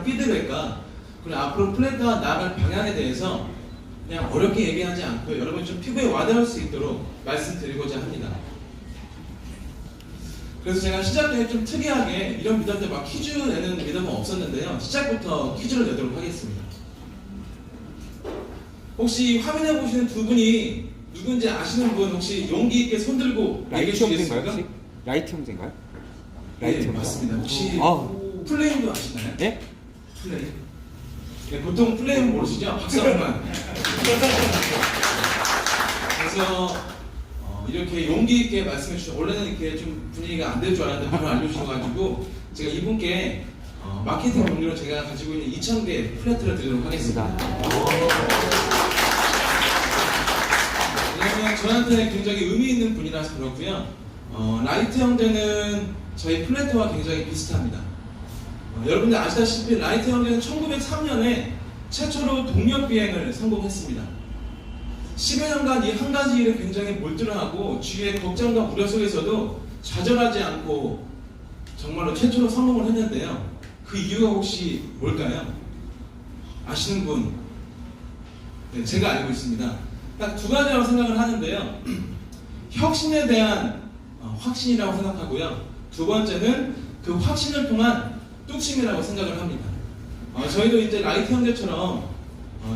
제공하는 피드백과 그리고 앞으로 플랫과 나아갈 방향에 대해서 그냥 어렵게 얘기하지 않고 여러분이 좀 피부에 와닿을 수 있도록 말씀드리고자 합니다. 그래서 제가 시작 전에 좀 특이하게 이런 미담들 막 퀴즈 내는 미담은 없었는데요. 시작부터 퀴즈를 내도록 하겠습니다. 혹시 화면에 보시는 두 분이 누군지 아시는 분 혹시 용기 있게 손 들고 얘기해 주시겠습니까? 라이트 형제인가요? 네, 맞습니다. 혹시 플레임도 아시나요? 네? 플레임? 네, 보통 플레임 모르시죠? 박수 한 번. 그래서 이렇게 용기 있게 말씀해 주셔서 원래는 이렇게 좀 분위기가 안 될 줄 알았는데 바로 알려주셔가지고 제가 이분께 마케팅 동료로 제가 가지고 있는 2,000개 플래트를 드리도록 하겠습니다. 왜냐면 저한테 굉장히 의미 있는 분이라서 그렇고요. 라이트 형제는 저희 플래트와 굉장히 비슷합니다. 여러분들 아시다시피 라이트 형제는 1903년에 최초로 동력 비행을 성공했습니다. 10여 년간 이 한 가지 일에 굉장히 몰두하고 주위의 걱정과 우려 속에서도 좌절하지 않고 정말로 최초로 성공을 했는데요. 그 이유가 혹시 뭘까요? 아시는 분? 네, 제가 알고 있습니다. 딱 두 가지라고 생각을 하는데요. 혁신에 대한 확신이라고 생각하고요. 두 번째는 그 확신을 통한 뚝심이라고 생각을 합니다. 저희도 이제 라이트 형제처럼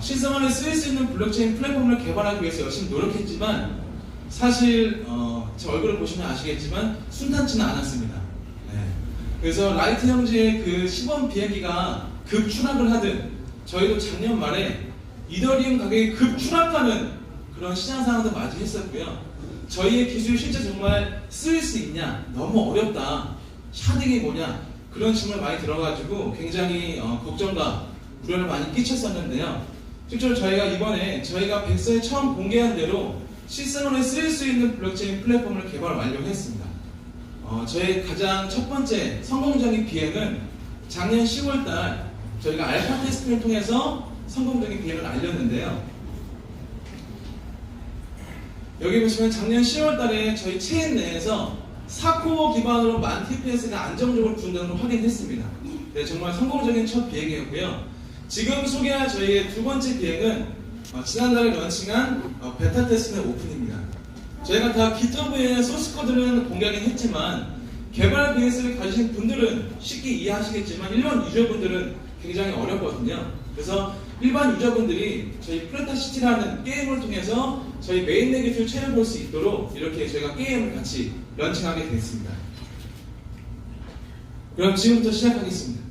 실생활에 쓰일 수 있는 블록체인 플랫폼을 개발하기 위해서 열심히 노력했지만 사실 제 얼굴을 보시면 아시겠지만 순탄치는 않았습니다. 네. 그래서 라이트 형제의 그 시범 비행기가 급추락을 하듯 저희도 작년 말에 이더리움 가격이 급추락하는 그런 시장 상황도 맞이했었고요. 저희의 기술이 실제 정말 쓰일 수 있냐, 너무 어렵다, 샤딩이 뭐냐 그런 질문을 많이 들어가지고 굉장히 걱정과 우려를 많이 끼쳤었는데요. 실제로 저희가 이번에 저희가 백서에 처음 공개한 대로 실생활에 쓰일 수 있는 블록체인 플랫폼을 개발 완료했습니다. 저희 가장 첫 번째 성공적인 비행은 작년 10월달 저희가 알파 테스팅을 통해서 성공적인 비행을 알렸는데요. 여기 보시면 작년 10월달에 저희 체인 내에서 4코어 기반으로 10,000TPS가 안정적으로 구현되는 걸 확인했습니다. 네, 정말 성공적인 첫 비행이었고요. 지금 소개할 저희의 두 번째 비행은 지난달에 런칭한 베타 테스트의 오픈입니다. 저희가 다 GitHub에 소스 코드는 공개하긴 했지만 개발 베이스를 가지신 분들은 쉽게 이해하시겠지만 일반 유저분들은 굉장히 어렵거든요. 그래서 일반 유저분들이 저희 플래타시티라는 게임을 통해서 저희 메인넷 기술 체험해볼 수 있도록 이렇게 저희가 게임을 같이 런칭하게 됐습니다. 그럼 지금부터 시작하겠습니다.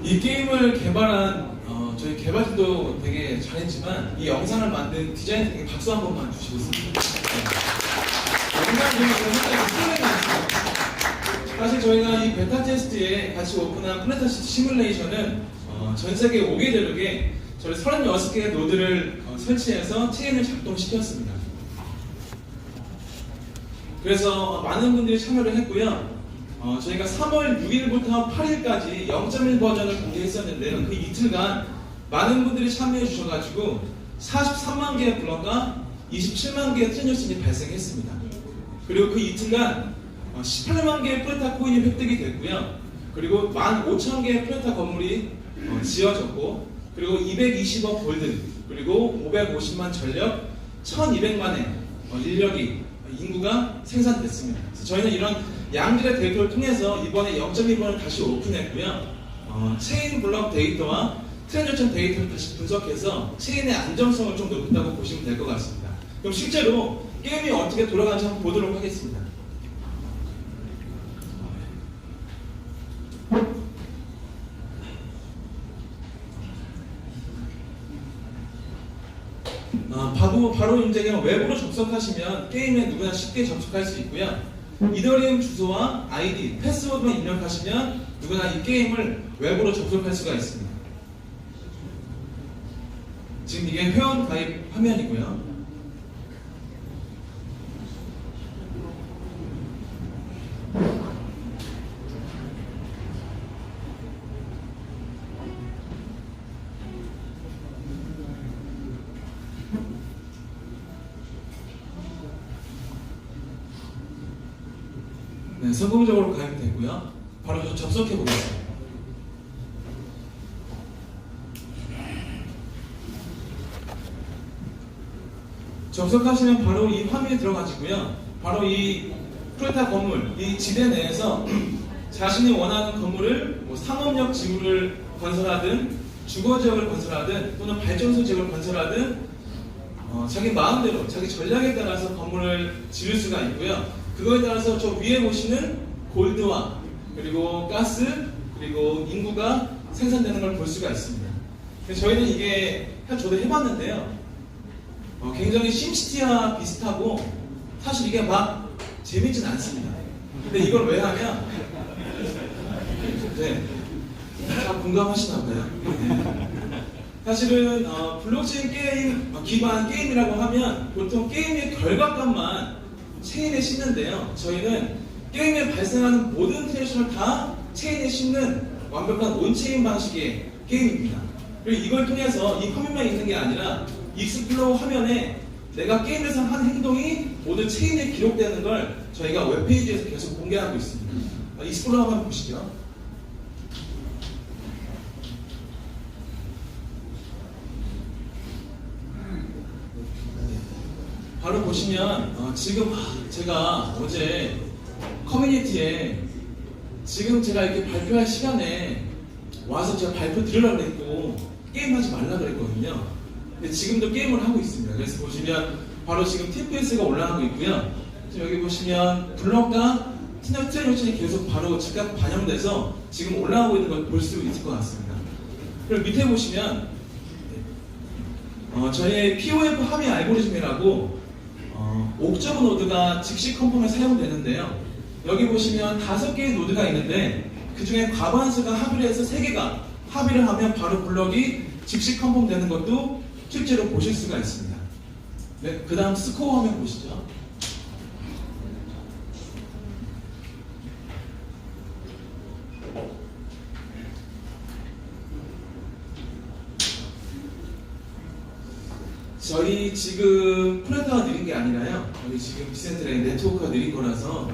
이 게임을 개발한 저희 개발진도 되게 잘했지만 이 영상을 만든 디자이너에게 박수 한 번만 주시겠습니다. 영상 중에서 굉장히 설레가 있습니다. 사실 저희가 이 베타 테스트에 같이 오픈한 플래타시티 시뮬레이션은 전 세계 5개 대륙에 저희 36개의 노드를 설치해서 체인을 작동시켰습니다. 그래서 많은 분들이 참여를 했고요. 저희가 3월 6일부터 8일까지 0.1 버전을 공개했었는데요. 그 이틀간 많은 분들이 참여해 주셔가지고 43만 개의 블럭과 27만 개의 트랜잭션이 발생했습니다. 그리고 그 이틀간 18만 개의 플레타 코인이 획득이 됐고요. 그리고 15,000개의 플레타 건물이 지어졌고, 그리고 220억 골드, 그리고 550만 전력, 1,200만의 인력이 인구가 생산됐습니다. 그래서 저희는 이런 양질의 데이터를 통해서 이번에 0.1번을 다시 오픈했고요. 체인 블록 데이터와 트랜잭션 데이터를 다시 분석해서 체인의 안정성을 좀 높였다고 보시면 될 것 같습니다. 그럼 실제로 게임이 어떻게 돌아가는지 한번 보도록 하겠습니다. 바로 이제 그냥 웹으로 접속하시면 게임에 누구나 쉽게 접속할 수 있고요. 이더리움 주소와 아이디, 패스워드만 입력하시면 누구나 이 게임을 웹으로 접속할 수가 있습니다. 지금 이게 회원 가입 화면이고요. 네, 성공적으로 가입이 되고요. 바로 접속해 보겠습니다. 접속하시면 바로 이 화면에 들어가시고요. 바로 이 프레타 건물, 이 지대 내에서 자신이 원하는 건물을 상업역 지구를 건설하든 주거지역을 건설하든 또는 발전소 지역을 건설하든 자기 마음대로 자기 전략에 따라서 건물을 지을 수가 있고요. 그거에 따라서 저 위에 보시는 골드와 그리고 가스 그리고 인구가 생산되는 걸 볼 수가 있습니다. 그래서 저희는 이게 저도 해봤는데요. 굉장히 심시티와 비슷하고 사실 이게 막 재밌진 않습니다. 근데 이걸 왜 하면 네, 다 공감하시나 봐요. 네. 사실은 블록체인 게임 기반 게임이라고 하면 보통 게임의 결과값만 체인에 싣는데요. 저희는 게임에 발생하는 모든 트랜잭션을 다 체인에 싣는 완벽한 온체인 방식의 게임입니다. 그리고 이걸 통해서 이 화면만 있는 게 아니라 익스플로어 화면에 내가 게임에서 한 행동이 모두 체인에 기록되는 걸 저희가 웹페이지에서 계속 공개하고 있습니다. 익스플로어 한번 보시죠. 바로 보시면 지금 제가 어제 커뮤니티에 지금 제가 이렇게 발표할 시간에 와서 제가 발표 들으라고 그랬고 게임하지 말라 그랬거든요. 근데 지금도 게임을 하고 있습니다. 그래서 보시면 바로 지금 TPS가 올라가고 있고요. 여기 보시면 블럭과 트랜잭션이 계속 바로 즉각 반영돼서 지금 올라가고 있는 걸 볼 수 있을 것 같습니다. 그리고 밑에 보시면 저희의 POF 합의 알고리즘이라고 옥저버 노드가 즉시 컨펌에 사용되는데요. 여기 보시면 5개의 노드가 있는데 그 중에 과반수가 합의를 해서 3개가 합의를 하면 바로 블럭이 즉시 컨펌 되는 것도 실제로 보실 수가 있습니다. 네, 그 다음 스코어 화면 보시죠. 저희 지금 플랫가 느린 게 아니라요. 여기 지금 비센트의 네트워크가 느린 거라서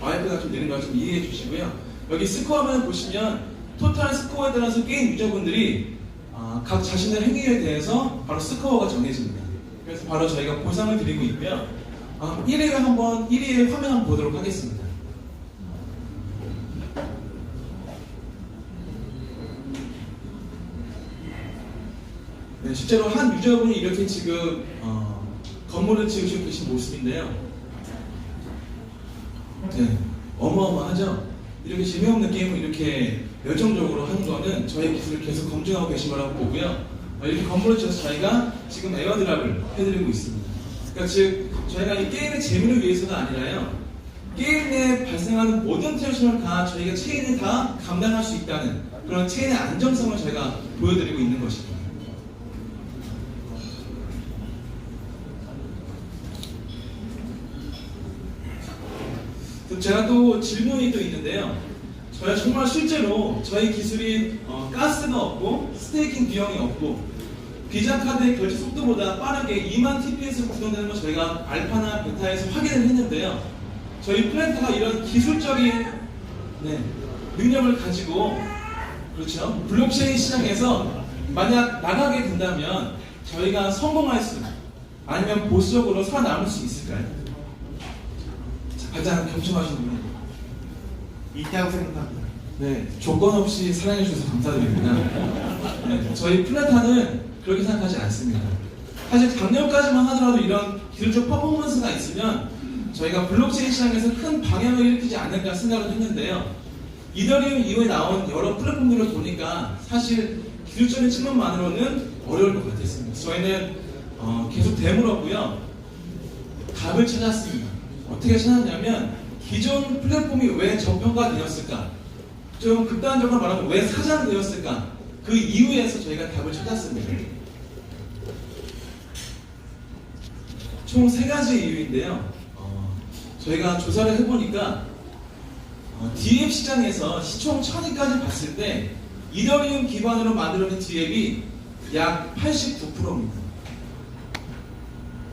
와이프가 좀 느린 거 좀 이해해 주시고요. 여기 스코어 화면 보시면 토탈 스코어에 따라서 게임 유저분들이 각 자신의 행위에 대해서 바로 스코어가 정해집니다. 그래서 바로 저희가 보상을 드리고 있고요. 1위의 화면 한번 보도록 하겠습니다. 네, 실제로 한 유저분이 이렇게 지금 건물을 지으시고 계신 모습인데요. 네, 어마어마하죠? 이렇게 재미없는 게임을 이렇게 열정적으로 하는 거는 저희 기술을 계속 검증하고 계신 거라고 보고요. 이렇게 건물을 지어서 저희가 지금 에어드랍을 해드리고 있습니다. 그러니까 즉 저희가 이 게임의 재미를 위해서가 아니라요. 게임 내에 발생하는 모든 트랜잭션을 다 저희가 체인을 다 감당할 수 있다는 그런 체인의 안정성을 저희가 보여드리고 있는 것입니다. 제가 또 질문이 또 있는데요. 저희가 정말 실제로 저희 기술이 가스가 없고 스테이킹 비용이 없고 비자 카드의 결제 속도보다 빠르게 2만 TPS로 구동되는 걸 저희가 알파나 베타에서 확인을 했는데요. 저희 플랜트가 이런 기술적인 능력을 가지고 그렇죠. 블록체인 시장에서 만약 나가게 된다면 저희가 성공할 수 아니면 보수적으로 살아남을 수 있을까요? 가장 경청하시는 분 있다고 생각합니다. 네, 조건 없이 사랑해주셔서 감사드립니다. 네, 저희 플레타는 그렇게 생각하지 않습니다. 사실 작년까지만 하더라도 이런 기술적 퍼포먼스가 있으면 저희가 블록체인 시장에서 큰 방향을 일으키지 않을까 생각을 했는데요. 이더리움 이후에 나온 여러 플랫폼들을 보니까 사실 기술적인 측면만으로는 어려울 것 같았습니다. 저희는 계속 되물었고요. 답을 찾았습니다. 어떻게 찾았냐면 기존 플랫폼이 왜 저평가되었을까? 좀 극단적으로 말하면 왜 사장되었을까? 그 이유에서 저희가 답을 찾았습니다. 총 3가지 이유인데요. 저희가 조사를 해보니까 DApp 시장에서 시총 1000위까지 봤을 때 이더리움 기반으로 만들어진 DApp이 약 89%입니다.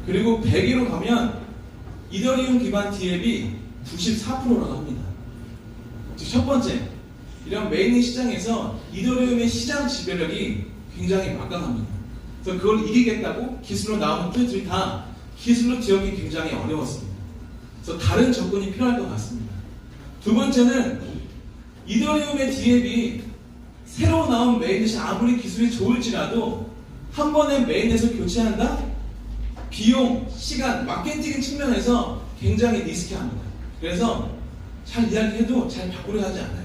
그리고 100위로 가면 이더리움 기반 DApp이 94%라고 합니다. 즉 첫 번째, 이런 메인인 시장에서 이더리움의 시장 지배력이 굉장히 막강합니다. 그래서 그걸 이기겠다고 기술로 나오는 플랫들이 다 기술로 지역이 굉장히 어려웠습니다. 그래서 다른 접근이 필요할 것 같습니다. 두 번째는 이더리움의 DApp이 새로 나온 메인넷이 아무리 기술이 좋을지라도 한 번에 메인넷을 교체한다? 비용, 시간, 마케팅 측면에서 굉장히 리스키합니다. 그래서 잘 이야기해도 잘 바꾸려 하지 않아요.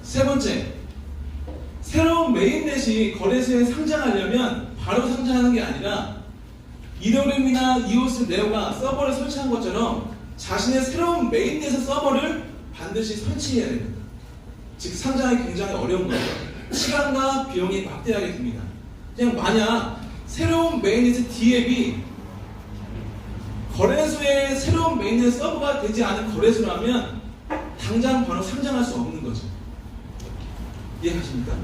세 번째, 새로운 메인넷이 거래소에 상장하려면 바로 상장하는 게 아니라 이더리움이나 이오스 네오가 서버를 설치한 것처럼 자신의 새로운 메인넷의 서버를 반드시 설치해야 됩니다. 즉 상장이 굉장히 어려운 거죠. 시간과 비용이 막대하게 듭니다. 그냥 만약 새로운 메인넷의 DApp이 거래소에 새로운 메인넷 서버가 되지 않은 거래소라면 당장 바로 상장할 수 없는 거죠. 이해하십니까?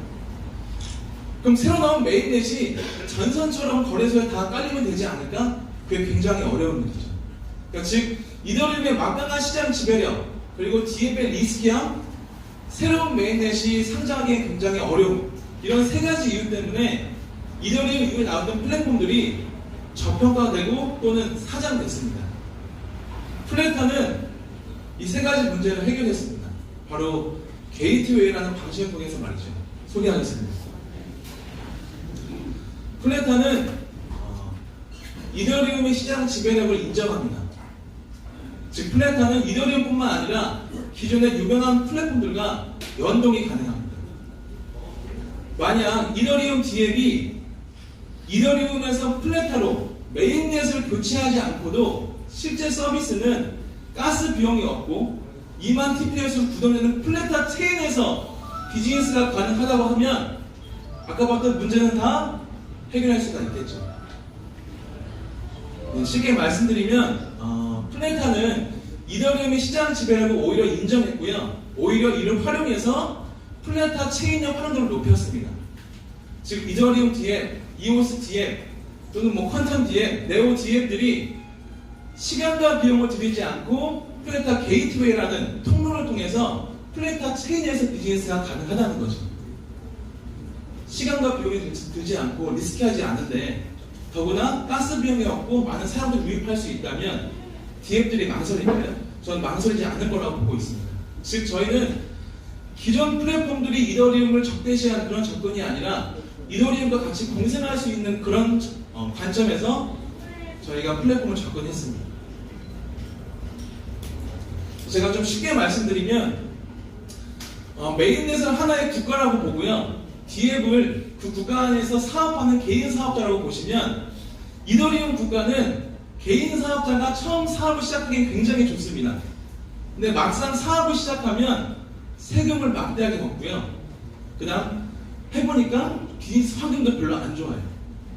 그럼 새로 나온 메인넷이 전선처럼 거래소에 다 깔리면 되지 않을까? 그게 굉장히 어려운 일이죠. 그러니까 즉 이더리움의 막강한 시장 지배력 그리고 DApp의 리스키함, 새로운 메인넷이 상장하기 굉장히 어려움, 이런 3가지 이유 때문에 이더리움 이후에 나왔던 플랫폼들이 저평가되고 또는 사장됐습니다. 플래타는 이 3가지 문제를 해결했습니다. 바로 게이트웨이라는 방식을 통해서 말이죠. 소개하겠습니다. 플래타는 이더리움의 시장 지배력을 인정합니다. 즉 플래타는 이더리움뿐만 아니라 기존의 유명한 플랫폼들과 연동이 가능합니다. 만약 이더리움 DApp이 이더리움에서 플래타로 메인넷을 교체하지 않고도 실제 서비스는 가스 비용이 없고 2만 TPS로 구동되는 플래타 체인에서 비즈니스가 가능하다고 하면 아까 봤던 문제는 다 해결할 수가 있겠죠. 쉽게 말씀드리면 플래타는 이더리움의 시장 지배력을 오히려 인정했고요. 오히려 이를 활용해서 플래타 체인의 활용도를 높였습니다. 즉 이더리움 DApp, 이오스 DApp 또는 퀀텀 DApp, 네오 DApp들이 시간과 비용을 들이지 않고 플래타 게이트웨이라는 통로를 통해서 플래타 체인에서 비즈니스가 가능하다는 거죠. 시간과 비용이 들지 않고 리스키하지 않은데 더구나 가스 비용이 없고 많은 사람들이 유입할 수 있다면 DApp들이 망설일까요? 저는 망설이지 않을 거라고 보고 있습니다. 즉 저희는 기존 플랫폼들이 이더리움을 적대시하는 그런 접근이 아니라 이더리움과 같이 공생할 수 있는 그런 관점에서 저희가 플랫폼을 접근했습니다. 제가 좀 쉽게 말씀드리면 메인넷을 하나의 국가라고 보고요. DApp을 그 국가 안에서 사업하는 개인 사업자라고 보시면 이더리움 국가는 개인 사업자가 처음 사업을 시작하기 굉장히 좋습니다. 근데 막상 사업을 시작하면 세금을 막대하게 걷고요. 그 다음 해보니까 비즈니스 환경도 별로 안 좋아요.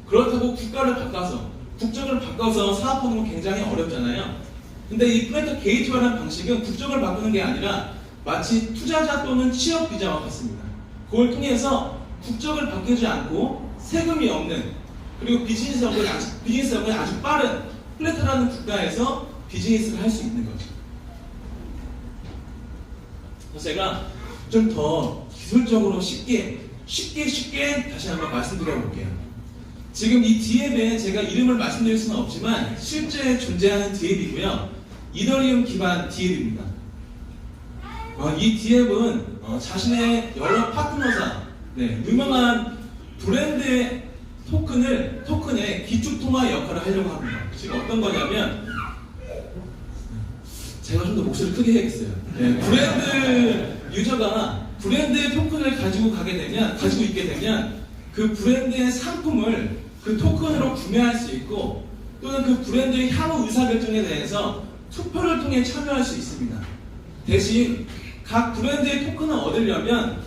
그렇다고 국가를 바꿔서 국적을 바꿔서 사업하는 건 굉장히 어렵잖아요. 근데 이 플래터 게이트웨이라는 방식은 국적을 바꾸는 게 아니라 마치 투자자 또는 취업 비자와 같습니다. 그걸 통해서 국적을 바뀌지 않고 세금이 없는 그리고 비즈니스 여건이 아주 빠른 플래터라는 국가에서 비즈니스를 할 수 있는 거죠. 그래서 제가 좀 더 기술적으로 쉽게 다시 한번 말씀드려 볼게요. 지금 이 DApp에 제가 이름을 말씀드릴 수는 없지만 실제 존재하는 DApp이고요. 이더리움 기반 DApp입니다. 이 DApp은 자신의 여러 파트너사, 유명한 브랜드의 토큰의 기축통화 역할을 하려고 합니다. 지금 어떤 거냐면 제가 좀 더 목소리를 크게 해야겠어요. 브랜드 유저가 브랜드의 토큰을 가지고 있게 되면 그 브랜드의 상품을 그 토큰으로 구매할 수 있고 또는 그 브랜드의 향후 의사결정에 대해서 투표를 통해 참여할 수 있습니다. 대신 각 브랜드의 토큰을 얻으려면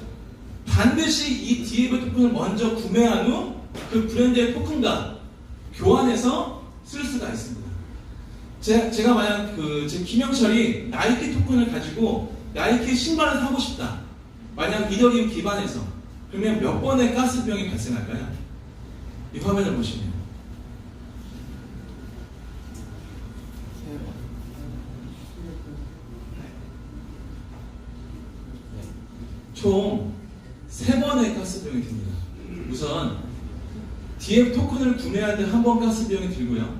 반드시 이 DAV 토큰을 먼저 구매한 후 그 브랜드의 토큰과 교환해서 쓸 수가 있습니다. 제가 만약 제 김영철이 나이키 토큰을 가지고 나이키 신발을 사고 싶다. 만약 이더리움 기반에서 그러면 몇 번의 가스비용이 발생할까요? 이 화면을 보시면 총 3번의 가스비용이 듭니다. 우선 DF 토큰을 구매할 때 한 번 가스비용이 들고요.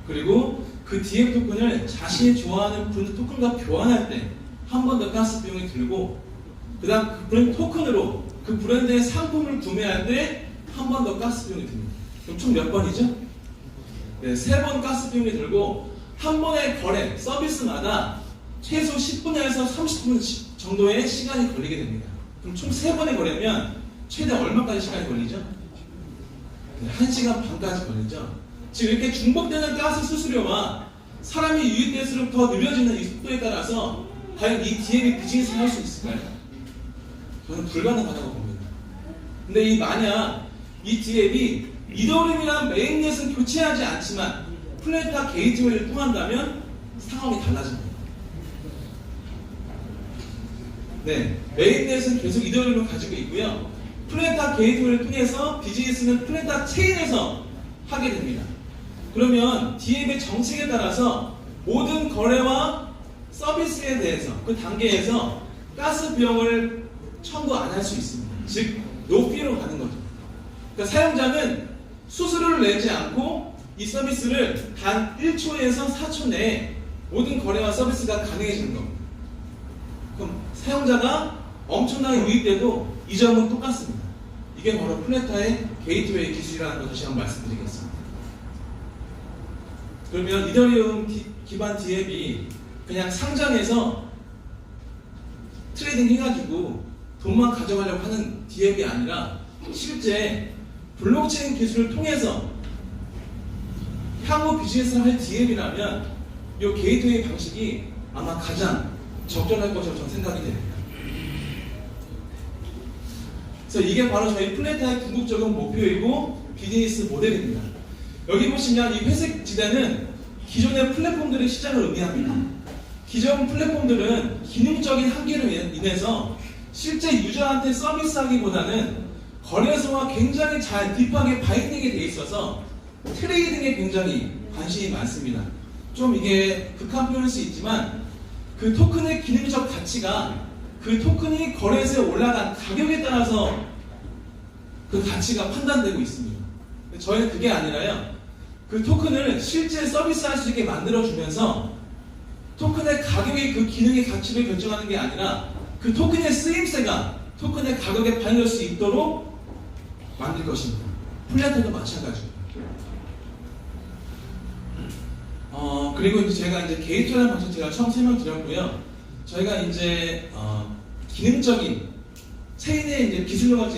그리고 그 DF 토큰을 자신이 좋아하는 브랜드 토큰과 교환할 때 한 번 더 가스비용이 들고 그 다음 그 브랜드 토큰으로 그 브랜드의 상품을 구매할 때 한 번 더 가스비용이 듭니다. 그럼 총 몇 번이죠? 네, 3번 가스비용이 들고 한 번의 거래, 서비스마다 최소 10분에서 30분 정도의 시간이 걸리게 됩니다. 그럼 총 3번의 거래면 최대 얼마까지 시간이 걸리죠? 1시간 반까지 걸리죠. 지금 이렇게 중복되는 가스 수수료와 사람이 유입될수록 더 느려지는 이 속도에 따라서 과연 이 DM이 비즈니스를 할 수 있을까요? 저는 불가능하다고 봅니다. 근데 만약 이 DM이 이더리움이랑 메인넷은 교체하지 않지만 플래타 게이트웨이를 통한다면 상황이 달라집니다. 네, 메인넷은 계속 이더리움을 가지고 있고요. 플래타 게이트웨이를 통해서 비즈니스는 플래타 체인에서 하게 됩니다. 그러면 DM의 정책에 따라서 모든 거래와 서비스에 대해서 그 단계에서 가스 비용을 청구 안 할 수 있습니다. 즉 노피로 가는 거죠. 그러니까 사용자는 수수료를 내지 않고 이 서비스를 단 1초에서 4초 내에 모든 거래와 서비스가 가능해지는 겁니다. 그럼 사용자가 엄청나게 유입돼도 이 점은 똑같습니다. 이게 바로 플래타의 게이트웨이 기술이라는 걸 다시 한번 말씀드리겠습니다. 그러면 이더리움 기반 DApp이 그냥 상장해서 트레이딩 해가지고 돈만 가져가려고 하는 DApp이 아니라 실제 블록체인 기술을 통해서 향후 비즈니스를 할 DApp이라면 이 게이트웨이 방식이 아마 가장 적절할 것으로 저는 생각이 됩니다. 그래서 이게 바로 저희 플래타의 궁극적인 목표이고 비즈니스 모델입니다. 여기 보시면 이 회색 지대는 기존의 플랫폼들의 시장을 의미합니다. 기존 플랫폼들은 기능적인 한계로 인해서 실제 유저한테 서비스하기보다는 거래소와 굉장히 잘 딥하게 바인딩이 돼 있어서 트레이딩에 굉장히 관심이 많습니다. 좀 이게 극한 표현일 수 있지만 그 토큰의 기능적 가치가 그 토큰이 거래소에 올라간 가격에 따라서 그 가치가 판단되고 있습니다. 저희는 그게 아니라요. 그 토큰을 실제 서비스할 수 있게 만들어주면서 토큰의 가격이 그 기능의 가치를 결정하는 게 아니라 그 토큰의 쓰임새가 토큰의 가격에 반영될 수 있도록 만들 것입니다. 플래타도 마찬가지입니다. 그리고 이제 제가 게이트라는 방식 제가 처음 설명드렸고요. 저희가 이제 기능적인 체인의 이제 기술력을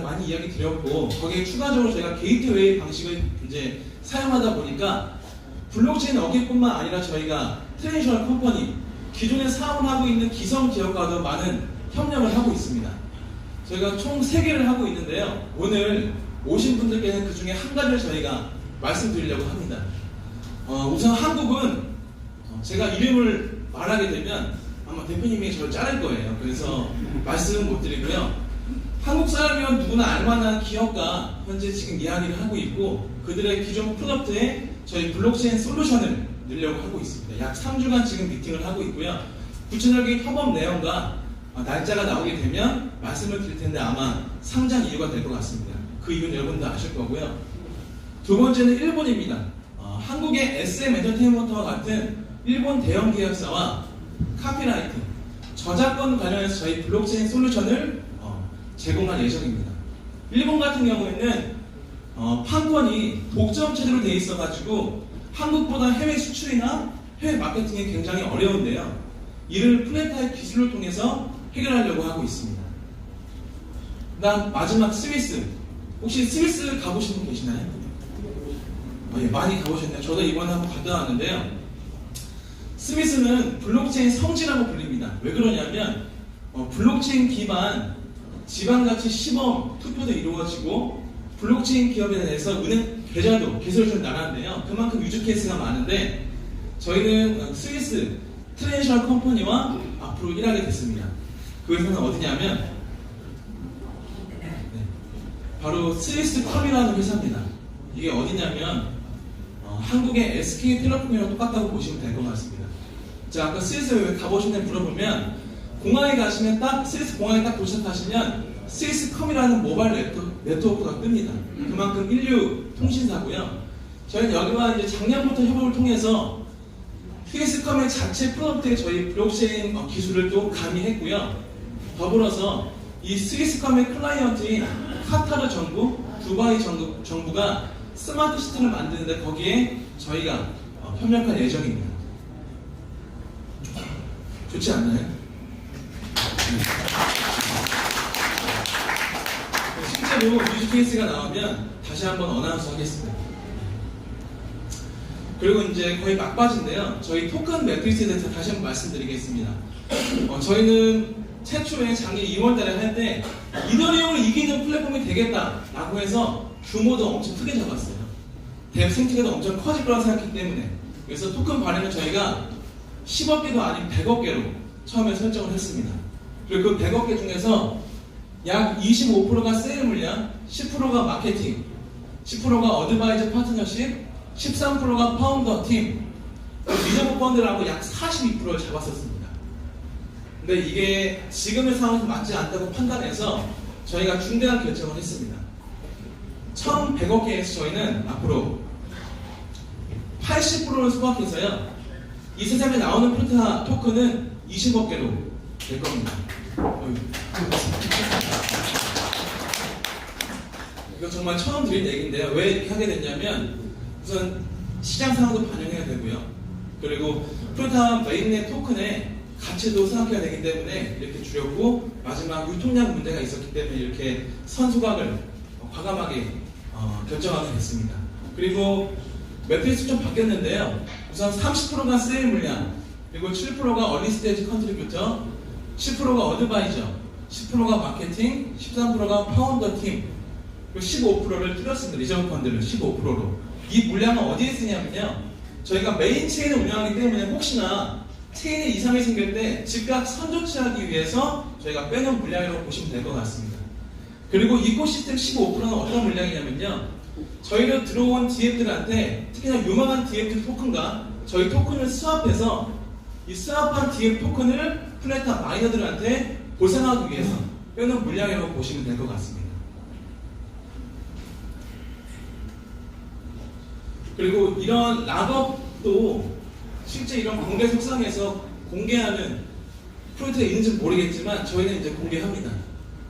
많이 이야기 드렸고 거기에 추가적으로 저희가 게이트웨이 방식을 이제 사용하다 보니까 블록체인 업계뿐만 아니라 저희가 트레디셔널 컴퍼니 기존에 사업을 하고 있는 기성 기업과도 많은 협력을 하고 있습니다. 저희가 총 3개를 하고 있는데요. 오늘 오신 분들께는 그 중에 한 가지를 저희가 말씀드리려고 합니다. 우선 한국은 제가 이름을 말하게 되면 아마 대표님이 저를 자를 거예요. 그래서 말씀은 못 드리고요. 한국 사람이면 누구나 알만한 기업과 현재 지금 이야기를 하고 있고 그들의 기존 프로덕트에 저희 블록체인 솔루션을 넣으려고 하고 있습니다. 약 3주간 지금 미팅을 하고 있고요. 구체적인 협업 내용과 날짜가 나오게 되면 말씀을 드릴 텐데 아마 상장 이유가 될 것 같습니다. 그 이유는 여러분도 아실 거고요. 두 번째는 일본입니다. 한국의 SM 엔터테인먼트와 같은 일본 대형 계약사와 카피라이트, 저작권 관련해서 저희 블록체인 솔루션을 제공할 예정입니다. 일본 같은 경우에는 판권이 독점 체제로 되어 있어가지고 한국보다 해외 수출이나 해외 마케팅이 굉장히 어려운데요. 이를 플래타의 기술을 통해서 해결하려고 하고 있습니다. 그다음 마지막 스위스. 혹시 스위스 가보신 분 계시나요? 예, 많이 가보셨네요. 저도 이번에 한번 갔다 왔는데요. 스미스는 블록체인 성지라고 불립니다. 왜 그러냐면 블록체인 기반 지방자치 시범 투표도 이루어지고 블록체인 기업에 대해서 은행 계좌도 개설해주는 나라인데요. 그만큼 유즈 케이스가 많은데 저희는 스위스 트레디셔널 컴퍼니와 앞으로 일하게 됐습니다. 그 회사는 어디냐면 바로 스위스컴이라는 회사입니다. 이게 어디냐면 한국의 SK텔레콤이랑 똑같다고 보시면 될 것 같습니다. 자, 아까 스위스 왜 가보셨는지 물어보면 공항에 가시면 딱 스위스 공항에 딱 도착하시면 스위스컴이라는 모바일 네트워크가 뜹니다. 그만큼 인류 통신사고요. 저희는 여기와 이제 작년부터 협업을 통해서 스위스컴의 자체 프로덕트에 저희 블록체인 기술을 또 가미했고요. 더불어서 이 스위스컴의 클라이언트인 카타르 정부, 두바이 정부가 스마트 시티를 만드는데 거기에 저희가 협력할 예정입니다. 좋지 않나요? 실제로 유즈 케이스가 나오면 다시 한번 어나운스 하겠습니다. 그리고 이제 거의 막바지인데요. 저희 토큰 매트리스에 대해서 다시 한번 말씀드리겠습니다. 저희는 최초에 작년 2월달에 할 때 이더리움을 이기는 플랫폼이 되겠다라고 해서 규모도 엄청 크게 잡았어요. 대 생태계도 엄청 커질 거라고 생각했기 때문에. 그래서 토큰 발행을 저희가 10억 개도 아닌 100억 개로 처음에 설정을 했습니다. 그리고 그 100억 개 중에서 약 25%가 세일 물량, 10%가 마케팅, 10%가 어드바이저 파트너십, 13%가 파운더 팀, 리저브 펀드라고 약 42%를 잡았었습니다. 근데 이게 지금의 상황에서 맞지 않다고 판단해서 저희가 중대한 결정을 했습니다. 처음 100억 개에서 저희는 앞으로 80%를 소각해서요. 이 세상에 나오는 프로타 토큰은 20억 개로 될 겁니다. 이거 정말 처음 드린 얘기인데요. 왜 이렇게 하게 됐냐면 우선 시장 상황도 반영해야 되고요. 그리고 프로타 메인넷 토큰의 가치도 생각해야 되기 때문에 이렇게 줄였고 마지막 유통량 문제가 있었기 때문에 이렇게 선소각을 과감하게 결정하게 됐습니다. 그리고 매트리스 좀 바뀌었는데요. 우선 30%가 세일 물량, 그리고 7%가 얼리 스테이지 컨트리뷰터, 10%가 어드바이저, 10%가 마케팅, 13%가 파운더 팀, 그리고 15%를 줄였습니다. 리저브 펀드를 15%로. 이 물량은 어디에 쓰냐면요. 저희가 메인 체인을 운영하기 때문에 혹시나 체인에 이상이 생길 때 즉각 선조치하기 위해서 저희가 빼놓은 물량이라고 보시면 될 것 같습니다. 그리고 이코시스템 15%는 어떤 물량이냐면요. 저희로 들어온 DF들한테 특히나 유망한 DF 토큰과 저희 토큰을 스왑해서 이 스왑한 DF 토큰을 플래타 마이너들한테 보상하기 위해서 빼놓은 물량이라고 보시면 될 것 같습니다. 그리고 이런 락업도 실제 이런 공개 속상에서 공개하는 프로젝트가 있는지 모르겠지만 저희는 이제 공개합니다.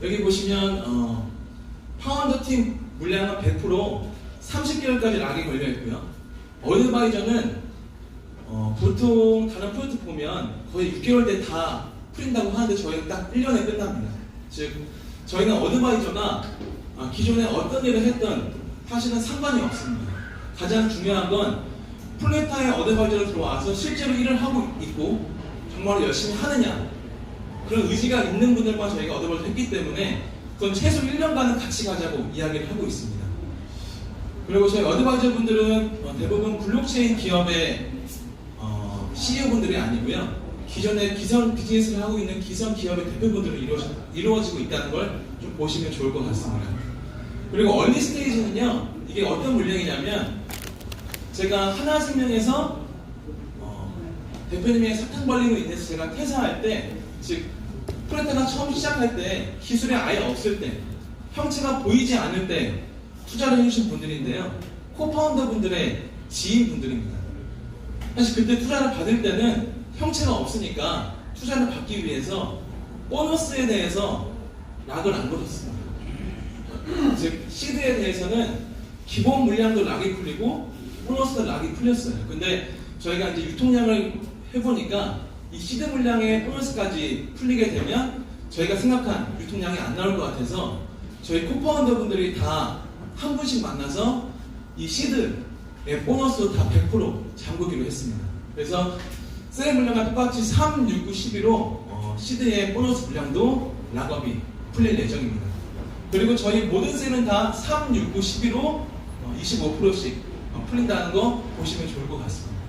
여기 보시면 파운더 팀 물량은 100% 30개월까지 락이 걸려 있고요. 어드바이저는 보통 다른 프로젝트 보면 거의 6개월 대 다 풀린다고 하는데 저희는 딱 1년에 끝납니다. 즉 저희는 어드바이저가 기존에 어떤 일을 했던 사실은 상관이 없습니다. 가장 중요한 건 플래타의 어드바이저로 들어와서 실제로 일을 하고 있고 정말 열심히 하느냐 그런 의지가 있는 분들만 저희가 어드바이저 했기 때문에 그건 최소 1년간은 같이 가자고 이야기를 하고 있습니다. 그리고 저희 어드바이저 분들은 대부분 블록체인 기업의 CEO 분들이 아니고요. 기존에 기성 비즈니스를 하고 있는 기성 기업의 대표분들로 이루어지고 있다는 걸 좀 보시면 좋을 것 같습니다. 그리고 얼리 스테이지는요. 이게 어떤 물량이냐면 제가 하나생명에서 대표님의 사탕벌림으로 인해서 제가 퇴사할 때, 즉 프레타가 처음 시작할 때 기술이 아예 없을 때 형체가 보이지 않을 때 투자를 해주신 분들인데요. 코파운더 분들의 지인분들입니다. 사실 그때 투자를 받을 때는 형체가 없으니까 투자를 받기 위해서 보너스에 대해서 락을 안 걸었습니다. 즉 시드에 대해서는 기본 물량도 락이 풀리고 보너스도 락이 풀렸어요. 근데 저희가 이제 유통량을 해보니까 이 시드 물량의 보너스까지 풀리게 되면 저희가 생각한 유통량이 안 나올 것 같아서 저희 코파운더 분들이 다 한 분씩 만나서 이 시드 보너스도 다 100% 잠그기로 했습니다. 그래서 셀 물량과 똑같이 3, 6, 9, 11로 시드의 보너스 물량도 락업이 풀릴 예정입니다. 그리고 저희 모든 셀은 다 3, 6, 9, 11로 25%씩 풀린다는 거 보시면 좋을 것 같습니다.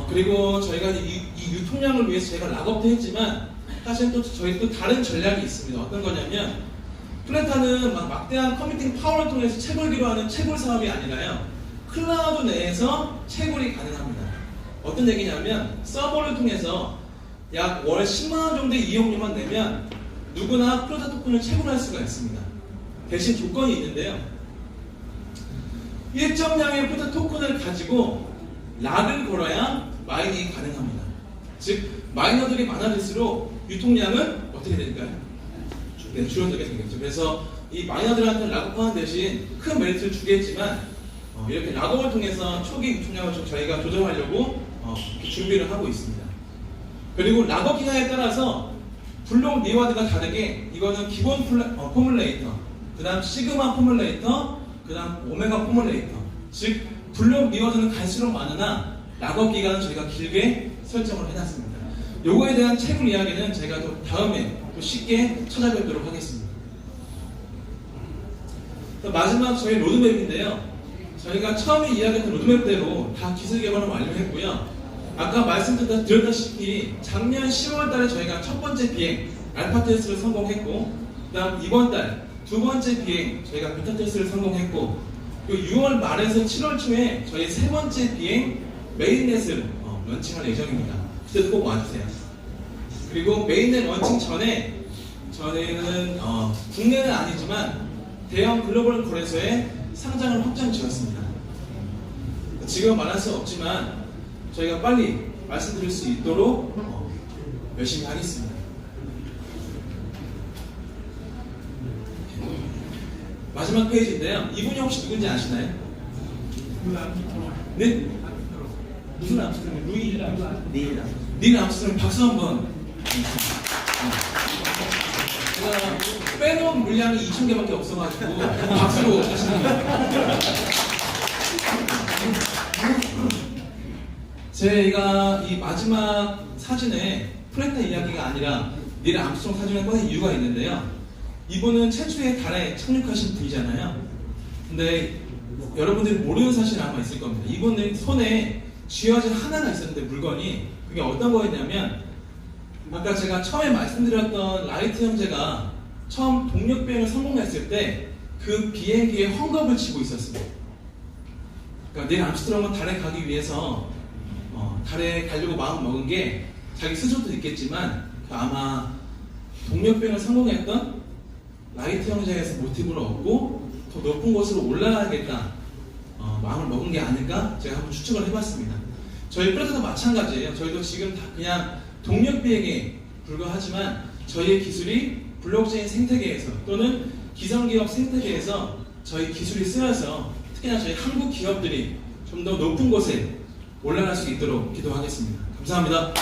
그리고 저희가 이 유통량을 위해서 제가 락업도 했지만 사실 또 저희 또 다른 전략이 있습니다. 어떤 거냐면 플랜타는 막대한 컴퓨팅 파워를 통해서 채굴기로 하는 채굴 사업이 아니라요. 클라우드 내에서 채굴이 가능합니다. 어떤 얘기냐면 서버를 통해서 약 월 10만원 정도의 이용료만 내면 누구나 프로타 토큰을 채굴할 수가 있습니다. 대신 조건이 있는데요. 일정량의 프로타 토큰을 가지고 락을 걸어야 마이닝이 가능합니다. 즉 마이너들이 많아질수록 유통량은 어떻게 될까요? 네, 줄어들게 되겠죠. 그래서 이 마이너들한테 락업하는 대신 큰 메리트를 주겠지만 이렇게 락업을 통해서 초기 유통량을 좀 저희가 조정하려고 이렇게 준비를 하고 있습니다. 그리고 락업 기간에 따라서 블록 리워드가 다르게 이거는 기본 포뮬레이터, 그 다음 시그마 포뮬레이터, 그 다음 오메가 포뮬레이터, 즉 블록 리워드는 갈수록 많으나 락업 기간은 저희가 길게 설정을 해놨습니다. 요거에 대한 채굴 이야기는 제가 또 다음에 또 쉽게 찾아뵙도록 하겠습니다. 마지막 저희 로드맵인데요. 저희가 처음에 이야기했던 로드맵대로 다 기술 개발을 완료했고요. 아까 말씀드렸다시피 작년 10월 달에 저희가 첫 번째 비행 알파 테스트를 성공했고, 그 다음 이번 달 두 번째 비행 저희가 베타 테스트를 성공했고, 그리고 6월 말에서 7월 초에 저희 세 번째 비행 메인넷을 런칭할 예정입니다. 그때도 꼭 와주세요. 그리고 메인넷 런칭 전에 저희는 국내는 아니지만 대형 글로벌 거래소에 상장을 확정 지었습니다. 지금 말할 수 없지만 저희가 빨리 말씀드릴 수 있도록 열심히 하겠습니다. 마지막 페이지인데요. 이분이 혹시 누군지 아시나요? 네? 무슨 암스트롱? 루이 닐 암스트롱. 박수 한번. 제가 빼놓은 물량이 2,000개밖에 없어가지고 박수로 하시는 거예요. 제가 이 마지막 사진에 플랜타 이야기가 아니라 닐 암스트롱 사진을 꺼낸 이유가 있는데요. 이분은 최초에 달에 착륙하신 분이잖아요. 근데 여러분들이 모르는 사실이 아마 있을 겁니다. 이분은 손에 쥐어진 하나가 있었는데 물건이 그게 어떤 거였냐면 아까 제가 처음에 말씀드렸던 라이트 형제가 처음 동력 비행을 성공했을 때 그 비행기에 헝겊을 치고 있었습니다. 그러니까 닐 암스트롱은 달에 가기 위해서 달에 가려고 마음 먹은 게 자기 스스로도 있겠지만 아마 동력 비행을 성공했던 라이트 형제에서 모티브를 얻고 더 높은 곳으로 올라가야겠다 마음을 먹은 게 아닐까 제가 한번 추측을 해봤습니다. 저희 플랫도 마찬가지예요. 저희도 지금 다 그냥 동력 비행에 불과하지만 저희의 기술이 블록체인 생태계에서 또는 기성기업 생태계에서 저희 기술이 쓰여서 특히나 저희 한국 기업들이 좀 더 높은 곳에 올라갈 수 있도록 기도하겠습니다. 감사합니다.